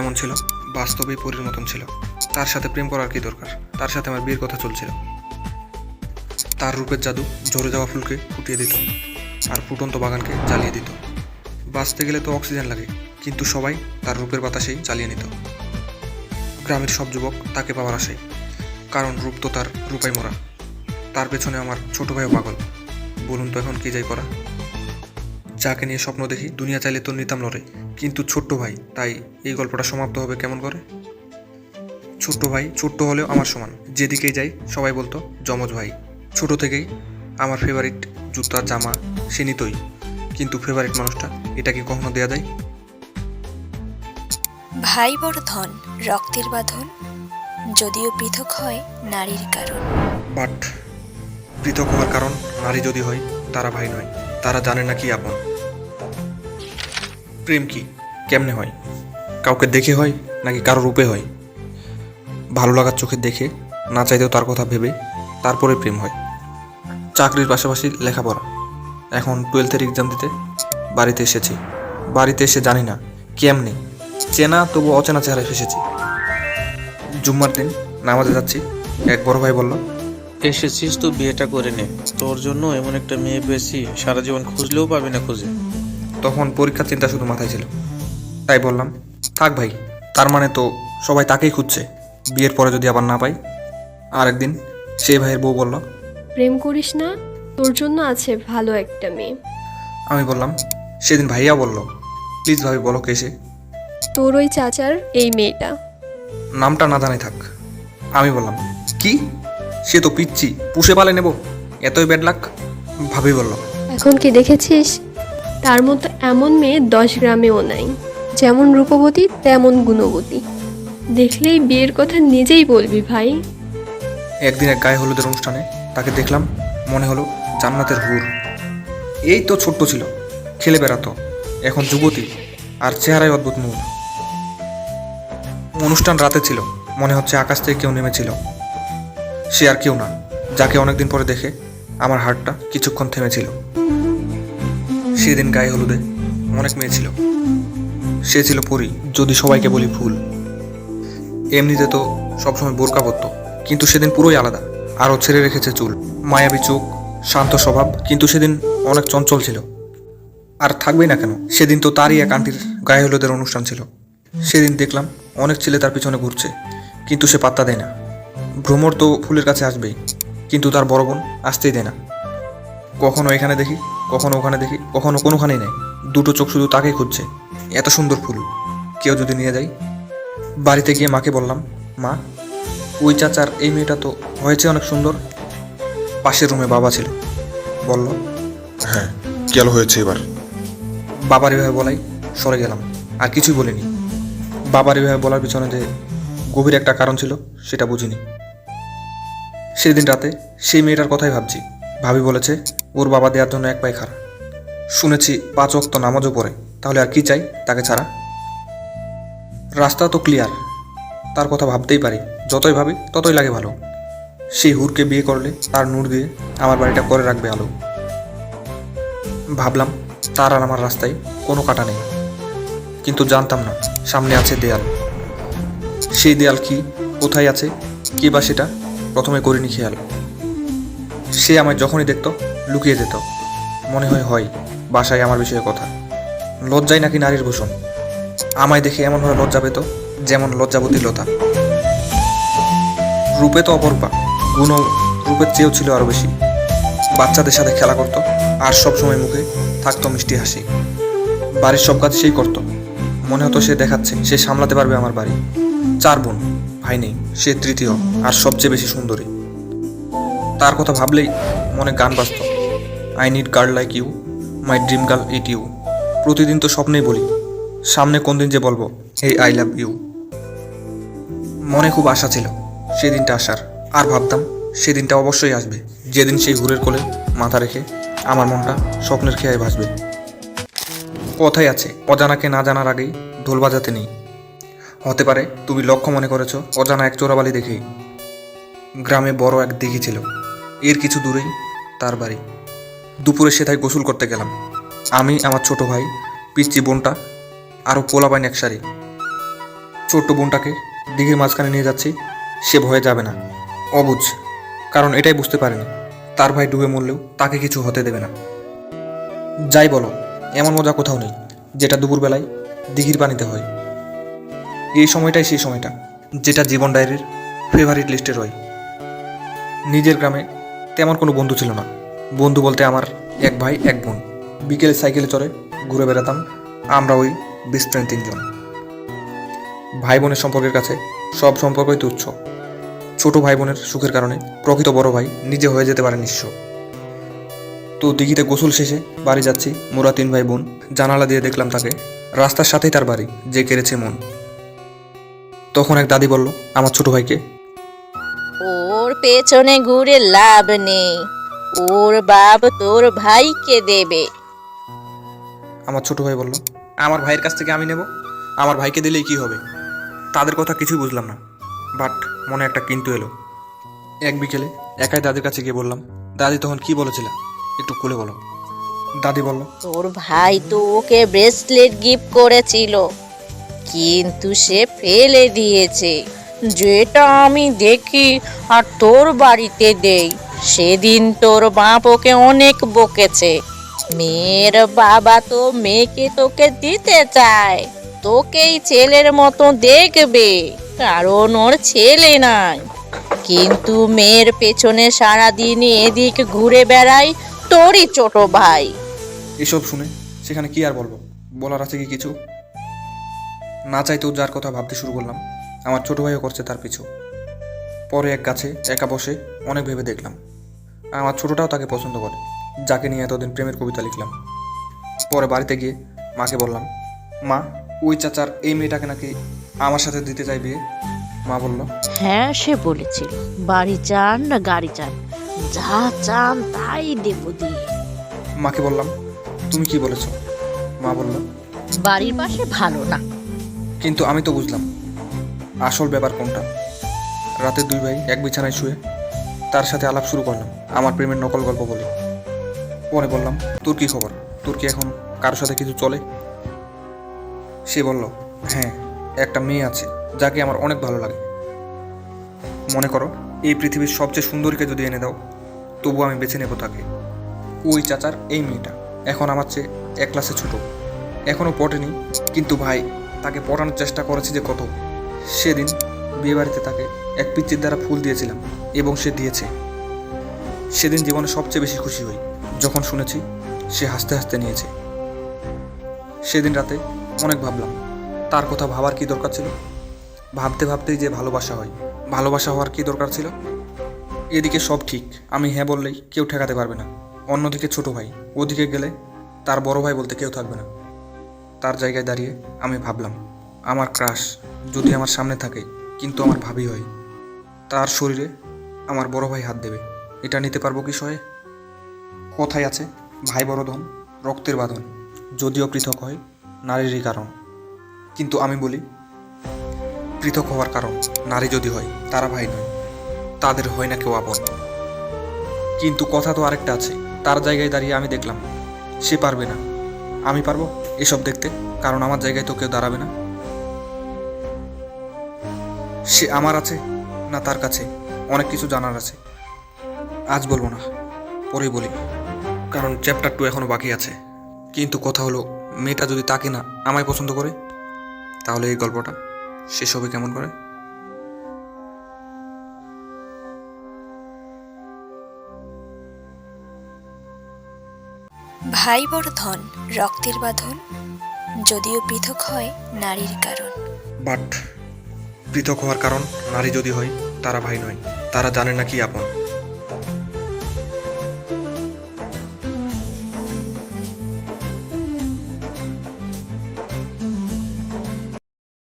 এমন ছিল, বাস্তবেই পরীর মতন ছিল। তার সাথে প্রেম করার কি দরকার? তার সাথে আমার বিয়ের কথা চলছিল। তার রূপের জাদু ঝরে যাওয়া ফুলকে ফুটিয়ে দিত, আর ফুটন্ত বাগানকে জ্বালিয়ে দিত। বাঁচতে গেলে তো অক্সিজেন লাগে, কিন্তু সবাই তার রূপের বাতাসেই চালিয়ে নিত। গ্রামের সব যুবক তাকে পাওয়ার আশায়, কারণ রূপ তো তার রূপাই মরা। তার পেছনে আমার ছোট ভাইও পাগল। বলুন তো এখন কি যাই করা? যাকে নিয়ে স্বপ্ন দেখি, দুনিয়া চাইলে তো নিতাম লড়ে, কিন্তু ছোট্ট ভাই, তাই এই গল্পটা সমাপ্ত হবে কেমন করে? ছোট্ট ভাই ছোট্ট হলেও আমার সমান, যেদিকেই যাই সবাই বলতো যমজ ভাই। ছোট থেকেই আমার ফেভারিট জুতা জামা সে নিতই, কিন্তু ফেভারিট মানুষটা, এটা কি কখনো দেয়া যায়? ভাই বড় ধন, রক্তের বাঁধন, যদিও পৃথক হয় নারীর কারণ। বাট পৃথক হওয়ার কারণ নারী যদি হয়, তারা ভাই নয়, তারা জানে না কি আপন। প্রেম কি, কেমনে হয়? কাউকে দেখে হয় নাকি কারো রূপে হয়? ভালো লাগার চোখে দেখে, না চাইতেও তার কথা ভেবে, তারপরে প্রেম হয়। চাকরির পাশাপাশি লেখাপড়া, এখন 12th এক্সাম দিতে বাড়িতে এসেছি। বাড়িতে এসে জানি না কেমনে চেনা তবু অচেনা চেহারায় ফেসেছি। জুম্মার দিন নামাজে যাচ্ছি, এক বড় ভাই বলল, এসেছিস তো বিয়েটা করে নে, তোর জন্য এমন একটা মেয়ে পেয়েছি সারা জীবন খুঁজলেও পাবি না খুঁজে। তখন পরীক্ষার চিন্তা শুধু মাথায় ছিল, তাই বললাম, থাক ভাই, তার মানে তো সবাই তাকেই খুঁজছে, বিয়ের পরে যদি আবার না পাই। আর একদিন সেই ভাইয়ের বউ বলল, প্রেম করিস না, তোর জন্য আছে ভালো একটা মেয়ে। আমি বললাম, সেদিন ভাইয়া বলল, প্লিজ ভাবি বলো কে সে? তোর ওই চাচার এই মেয়েটা। নামটা না জানাই থাক। আমি বললাম, কি? সে তো পিচ্ছি, পুষে পালে নেব, এতই ব্যাড লাক। ভাবি বলল, এখন কি দেখেছিস, তার মতো এমন মেয়ে 10 গ্রামেও নাই। যেমন রূপবতী তেমন গুণবতী, দেখলেই বিয়ের কথা নিজেই বলবি ভাই। একদিন এক গায়ে হলুদের অনুষ্ঠানে তাকে দেখলাম, মনে হলো জান্নাতের হুর। এই তো ছোট্ট ছিল, খেলে বেড়াতো, এখন যুবতী, আর চেহারায় অদ্ভুত নূর। অনুষ্ঠান রাতে ছিল, মনে হচ্ছে আকাশ থেকে কেউ নেমেছিল। সে আর কেউ না, যাকে অনেকদিন পরে দেখে আমার হার্টটা কিছুক্ষণ থেমেছিল। সেদিন গায়ে হলুদে অনেক মেয়ে ছিল, সে ছিল পরী, যদি সবাইকে বলি ফুল। এমনিতে তো সবসময় বোরকা পরতো, কিন্তু সেদিন পুরোই আলাদা। আরও ছেড়ে রেখেছে চুল, মায়াবী চোখ, শান্ত স্বভাব, কিন্তু সেদিন অনেক চঞ্চল ছিল। আর থাকবেই না কেন, সেদিন তো তারই এক আন্টির গায়ে হলুদের অনুষ্ঠান ছিল। সেদিন দেখলাম অনেক ছেলে তার পিছনে ঘুরছে, কিন্তু সে পাত্তা দেয় না। ভ্রমর তো ফুলের কাছে আসবেই, কিন্তু তার বড় বোন আসতেই দেয় না। কখনো এখানে দেখি, কখনো ওখানে দেখি, কখনো কোনোখানেই নেই। দুটো চোখ শুধু তাকেই খুঁজছে। এত সুন্দর ফুল কেউ যদি নিয়ে যায়। বাড়িতে গিয়ে মাকে বললাম, মা, ওই চাচার এই মেয়েটা তো হয়েছে অনেক সুন্দর। পাশের রুমে বাবা ছিল, বলল, হ্যাঁ, কেন হয়েছে এবার? বাবার এভাবে বলাই সরে গেলাম, আর কিছুই বলিনি। বাবার এভাবে বলার পিছনে যে গভীর একটা কারণ ছিল, সেটা বুঝিনি। সেদিন রাতে সেই মেয়েটার কথাই ভাবছি। ভাবি বলেছে ওর বাবা দেওয়ার জন্য এক পায়ে খাড়া। শুনেছি 5 ওয়াক্ত নামাজও পড়ে, তাহলে আর কি চাই তাকে ছাড়া? রাস্তা তো ক্লিয়ার, তার কথা ভাবতেই পারি, যতই ভাবি ততই লাগে ভালো। সেই হুরকে বিয়ে করলে তার নূর দিয়ে আমার বাড়িটা করে রাখবে আলো। ভাবলাম তার আর আমার রাস্তায় কোনো কাটা নেই, কিন্তু জানতাম না সামনে আছে দেয়াল। সেই দেয়াল কি, কোথায় আছে, কে বা সেটা প্রথমে করিনি খেয়াল। সে আমায় যখনই দেখতো লুকিয়ে যেত, মনে হয় বাসায় আমার বিষয়ে কথা। লজ্জাই নাকি নারীর ভূষণ, আমায় দেখে এমনভাবে লজ্জা পেত যেমন লজ্জাবতী লতা। রূপে তো অপরূপা, গুণও রূপের চেয়েও ছিল আরও বেশি। বাচ্চাদের সাথে খেলা করতো, আর সবসময় মুখে থাকতো মিষ্টি হাসি। বাড়ির সব কাজ সেই করতো, মনে হতো সে দেখাচ্ছে সে সামলাতে পারবে আমার বাড়ি। 4 বোন, ভাই নেই, সে তৃতীয়, আর সবচেয়ে বেশি সুন্দরী। তার কথা ভাবলেই মনে গান বাজত, I need girl like you, my dream girl it you. প্রতিদিন তো স্বপ্নেই বলি, সামনে কোন দিন যে বলবো এই আই লাভ ইউ। মনে খুব আশা ছিল সেদিনটা আসার, আর ভাবতাম সেদিনটা অবশ্যই আসবে, যেদিন সেই হুরের কোলে মাথা রেখে আমার মনটা স্বপ্নের খেয়ায় ভাসবে। কথাই আছে, অজানাকে না জানার আগেই ঢোল বাজাতে নেই। হতে পারে তুমি লক্ষ্য মনে করেছো অজানা এক চোরাবালি দেখেই। গ্রামে বড় এক দিঘি ছিল, এর কিছু দূরেই তার বাড়ি। দুপুরে সেথায় গোসল করতে গেলাম, আমি, আমার ছোট ভাই, পিচ্চি বোনটা, আরও পোলাপাইন এক সারি। ছোট্ট বোনটাকে দিঘির মাঝখানে নিয়ে যাচ্ছি, সে ভয়ে যাবে না, অবুঝ। কারণ এটাই বুঝতে পারেনি তার ভাই ডুবে মরলেও তাকে কিছু হতে দেবে না। যাই বলো, এমন মজা কোথাও নেই যেটা দুপুরবেলায় দিঘির পানিতে হয়। এই সময়টাই সেই সময়টা যেটা জীবন ডায়েরির ফেভারিট লিস্টে রয়। নিজের গ্রামে তেমন কোনো বন্ধু ছিল না। বন্ধু বলতে আমার এক ভাই এক বোন। বিকেলে সাইকেলে চড়ে ঘুরে বেড়াতাম আমরা ওই বেস্ট ফ্রেন্ড 3 জন। ভাই বোনের সম্পর্কের কাছে সব সম্পর্কই তুচ্ছ। ছোট ভাই বোনের সুখের কারণে প্রকৃত বড় ভাই নিজে হয়ে যেতে পারে নিঃস্ব। তো দিঘিতে গোসল শেষে বাড়ি যাচ্ছি মোরা 3 ভাই বোন। জানালা দিয়ে দেখলাম তাকে, রাস্তার সাথেই তার বাড়ি, যে কেড়েছে মন। তখন এক দাদি বলল আমার ছোট ভাইকে, ওর পেছনে ঘুরে লাভ নেই, ওর বাপ তোর ভাইকে দেবে। আমার ছোট ভাই বলল আমার ভাইয়ের কাছ থেকে আমি নেব, আমার ভাইকে দিলেই কি হবে। তাদের কথা কিছুই বুঝলাম না, বাট মনে একটা কিন্তু এলো। এক বিকেলে একাই দাদির কাছে গিয়ে বললাম, দাদি তখন কি বলেছিল একটু খুলে বলো। দাদি বলল, তোর ভাই তো ওকে ব্রেসলেট গিফট করেছিল, কিন্তু সে ফেলে দিয়েছে। যেটা আমি দেখি আর তোর বাড়িতে দেই, সেদিন তোর বাপ ওকে অনেক বকেছে। মেয়ের বাবা তো মেয়েকে তোকে দিতে চায়, তোকেই ছেলের মতো দেখবে, কারণ ওর ছেলে নাই। কিন্তু মেয়ের পেছনে সারাদিন এদিক ঘুরে বেড়াই তোরই ছোট ভাই। এসব শুনে সেখানে কি আর বলবো, বলার আছে কি কিছু? না চাইতেও যার কথা ভাবতে শুরু করলাম, আমার ছোট ভাইও করছে তার পিছু। পরে এক গাছে একা বসে অনেক ভেবে দেখলাম আমার ছোটটাও তাকে পছন্দ করে, যাকে নিয়ে এতদিন প্রেমের কবিতা লিখলাম। পরে বাড়িতে গিয়ে মাকে বললাম, মা ওই চাচার এই মেয়েটাকে নাকি আমার সাথে দিতে চাই বিয়ে। মা বলল, হ্যাঁ, সে বলেছিল বাড়ি চান না গাড়ি চান, যা চান তাই দেব দিয়ে। মাকে বললাম, তুমি কি বলেছো? মা বলল, বাড়ির পাশে ভালো না। কিন্তু আমি তো বুঝলাম আসল ব্যাপার কোনটা। রাতে 2 ভাই এক বিছানায় শুয়ে তার সাথে আলাপ শুরু করলাম আমার প্রেমের নকল গল্প বলে। পরে বললাম, তোর কি খবর, তোর কি এখন কারোর সাথে কিছু চলে? সে বলল, হ্যাঁ, একটা মেয়ে আছে যাকে আমার অনেক ভালো লাগে। মনে করো এই পৃথিবীর সবচেয়ে সুন্দরীকে যদি এনে দাও তবু আমি বেছে নেব তাকে। ওই চাচার এই মেয়েটা এখন আমার চেয়ে 1 ক্লাসে ছোট, এখনও পটেনি, কিন্তু ভাই তাকে পটানোর চেষ্টা করেছি যে কত। সেদিন বিয়েবাড়িতে তাকে এক পিচ্চির দ্বারা ফুল দিয়েছিলাম এবং সে দিয়েছে। সেদিন জীবনে সবচেয়ে বেশি খুশি হই যখন শুনেছি সে হাসতে হাসতে নিয়েছে। সেদিন রাতে অনেক ভাবলাম তার কথা ভাবার কি দরকার ছিল। ভাবতে ভাবতেই যে ভালোবাসা হয়, ভালোবাসা হওয়ার কি দরকার ছিল। এদিকে সব ঠিক, আমি হ্যাঁ বললেই কেউ ঠেকাতে পারবে না। অন্যদিকে ছোট ভাই, ওদিকে গেলে তার বড় ভাই বলতে কেউ থাকবে না। তার জায়গায় দাঁড়িয়ে আমি ভাবলাম আমার ক্রাশ যদি আমার সামনে থাকে কিন্তু আমার ভাবি হয়, তার শরীরে আমার বড় ভাই হাত দেবে, এটা নিতে পারবো কি সয়ে? কথায় আছে ভাই বড় ধন, রক্তের বাঁধন, যদিও পৃথক হয় নারীরই কারণ। কিন্তু আমি বলি পৃথক হওয়ার কারণ নারী যদি হয় তারা ভাই নয়, তাদের হয় না কেউ আপন। কিন্তু কথা তো আরেকটা আছে, তার জায়গায় দাঁড়িয়ে আমি দেখলাম সে পারবে না, আমি পারবো এসব দেখতে, কারণ আমার জায়গায় তো কেউ দাঁড়াবে না। সে আমার আছে না তার কাছে অনেক কিছু জানার আছে, আজ বলবো না, পরেই বলি, কারণ চ্যাপ্টার 2 এখনো বাকি আছে। কিন্তু কথা হলো মেয়েটা যদি তাকে না আমায় পছন্দ করে তাহলে এই গল্পটা শেষ হবে কেমন করে? ভাই বড় ধন, রক্তের বাঁধন, যদিও পৃথক হয় নারীর কারণ। বাট পৃথক হওয়ার কারণ নারী যদি হয় তারা ভাই নয়, তারা জানে না কি আপন।